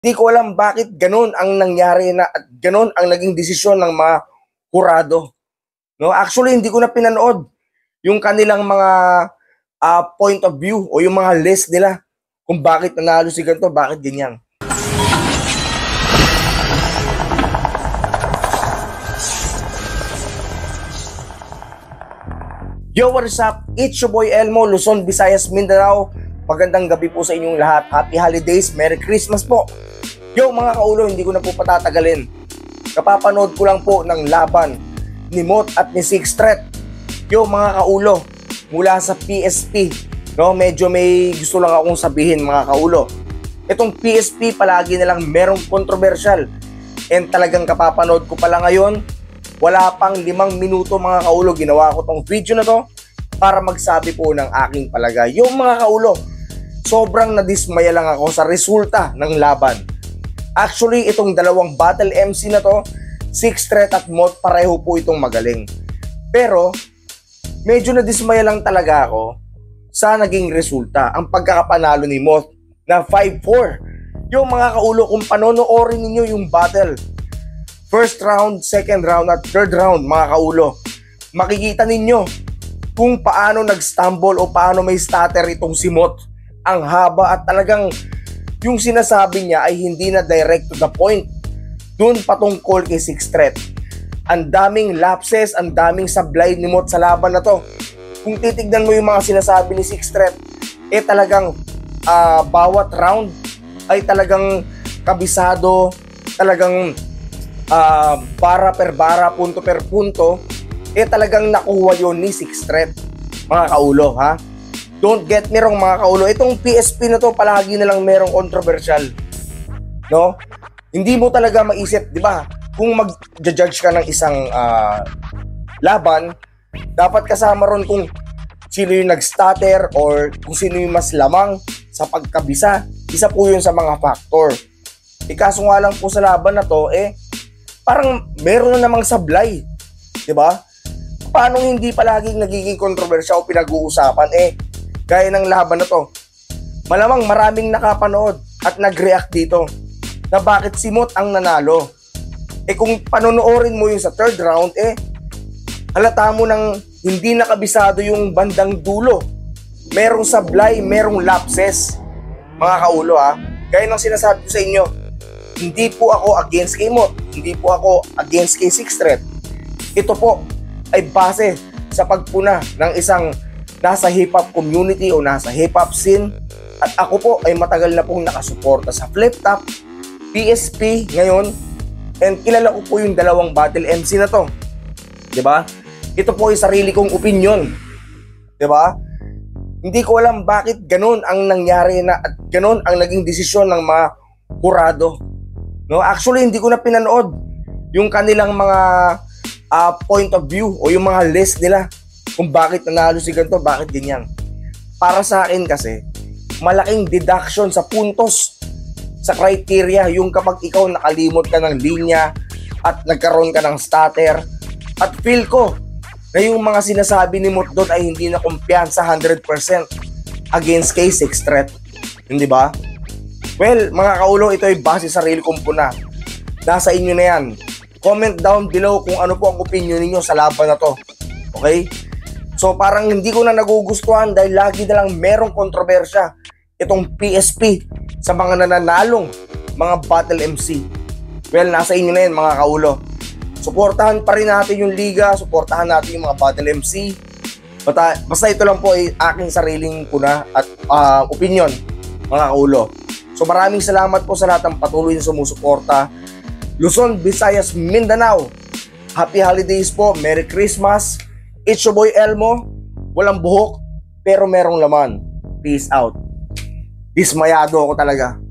Di ko alam bakit ganun ang nangyari na at ganun ang naging desisyon ng mga hurado. No? Actually, hindi ko na pinanood yung kanilang mga point of view o yung mga list nila kung bakit nanalo si ganito, bakit ganyan. Yo, what is up? It's your boy Elmo, Luzon, Visayas, Mindanao. Magandang gabi po sa inyong lahat. Happy holidays, Merry Christmas po. Yo mga kaulo, hindi ko na po patatagalin. Kapapanood ko lang po ng laban ni Mot at ni Six Threat. Yo mga kaulo, mula sa PSP, no, medyo may gusto lang akong sabihin mga kaulo. Itong PSP palagi na lang merong kontrobersyal. And talagang kapapanood ko pala ngayon, wala pang 5 minuto mga kaulo, ginawa ko tong video na to para magsabi po ng aking palagay. Yung mga kaulo, sobrang nadismaya lang ako sa resulta ng laban. Actually, itong dalawang battle MC na to, Six Threat at Mot, pareho po itong magaling. Pero, medyo nadismaya lang talaga ako sa naging resulta. Ang pagkakapanalo ni Mot na 5-4. Yung mga kaulo, kung panonoorin ninyo yung battle, first round, second round at third round mga kaulo, makikita ninyo kung paano nag-stumble o paano may stutter itong si Mot. Ang haba at talagang yung sinasabi niya ay hindi na direct to the point. Doon patungkol kay Six Threat. Ang daming lapses, ang daming sablay ni Mot sa laban na to. Kung titignan mo yung mga sinasabi ni Six Threat, talagang bawat round ay talagang kabisado, talagang bara per bara, punto per punto, talagang nakuha yon ni Six Threat. Mga kaulo, ha? Don't get me wrong mga kaulo, itong PSP na to palagi na lang merong controversial. No? Hindi mo talaga maisip, di ba? Kung mag-judge ka ng isang laban, dapat kasama ron kung sino yung nag-stutter or kung sino yung mas lamang sa pagkabisa. Isa po yun sa mga factor. Kaso nga lang po sa laban na to, parang meron na namang sablay. Di ba? Paano hindi palaging nagiging kontrobersya o pinag-uusapan? Gaya ng laban na to, malamang maraming nakapanood at nag-react dito na bakit si Mot ang nanalo. Kung panonoorin mo yung sa third round, halata mo nang hindi nakabisado yung bandang dulo. Merong sablay, merong lapses. Mga kaulo ha, gaya ng sinasabi ko sa inyo, hindi po ako against kay Mot, hindi po ako against kay Six Threat. Ito po ay base sa pagpuna ng isang nasa hip-hop community o nasa hip-hop scene, at ako po ay matagal na pong nakasuporta sa Flip Top, PSP ngayon, and kilala ko po yung dalawang battle MC na to. Diba? Ito po ay sarili kong opinion. Diba? Hindi ko alam bakit ganun ang nangyari na at ganun ang naging desisyon ng mga hurado. No? Actually, hindi ko na pinanood yung kanilang mga point of view o yung mga list nila kung bakit nanalo si ganito, bakit ganyan. Para sa akin kasi, malaking deduction sa puntos, sa criteria, yung kapag ikaw nakalimot ka ng linya at nagkaroon ka ng stutter. At feel ko na yung mga sinasabi ni Mot doon ay hindi na kumpiyansa 100% against kay Six Threat. Hindi ba? Well, mga kaulo, ito ay base sa sarili kong puna. Nasa inyo na yan. Comment down below kung ano po ang opinion ninyo sa laban na to. Okay? So parang hindi ko na nagugustuhan dahil lagi na lang merong kontrobersya itong PSP sa mga nananalong mga battle MC. Well, nasa inyo na yun mga kaulo. Suportahan pa rin natin yung liga, suportahan natin yung mga battle MC. Basta ito lang po ay aking sariling puna at opinion mga kaulo. So maraming salamat po sa lahat ng patuloy na sumusuporta. Luzon, Visayas, Mindanao. Happy holidays po, Merry Christmas. It's your boy Elmo, walang buhok pero merong laman. Peace out. Dismayado ako talaga.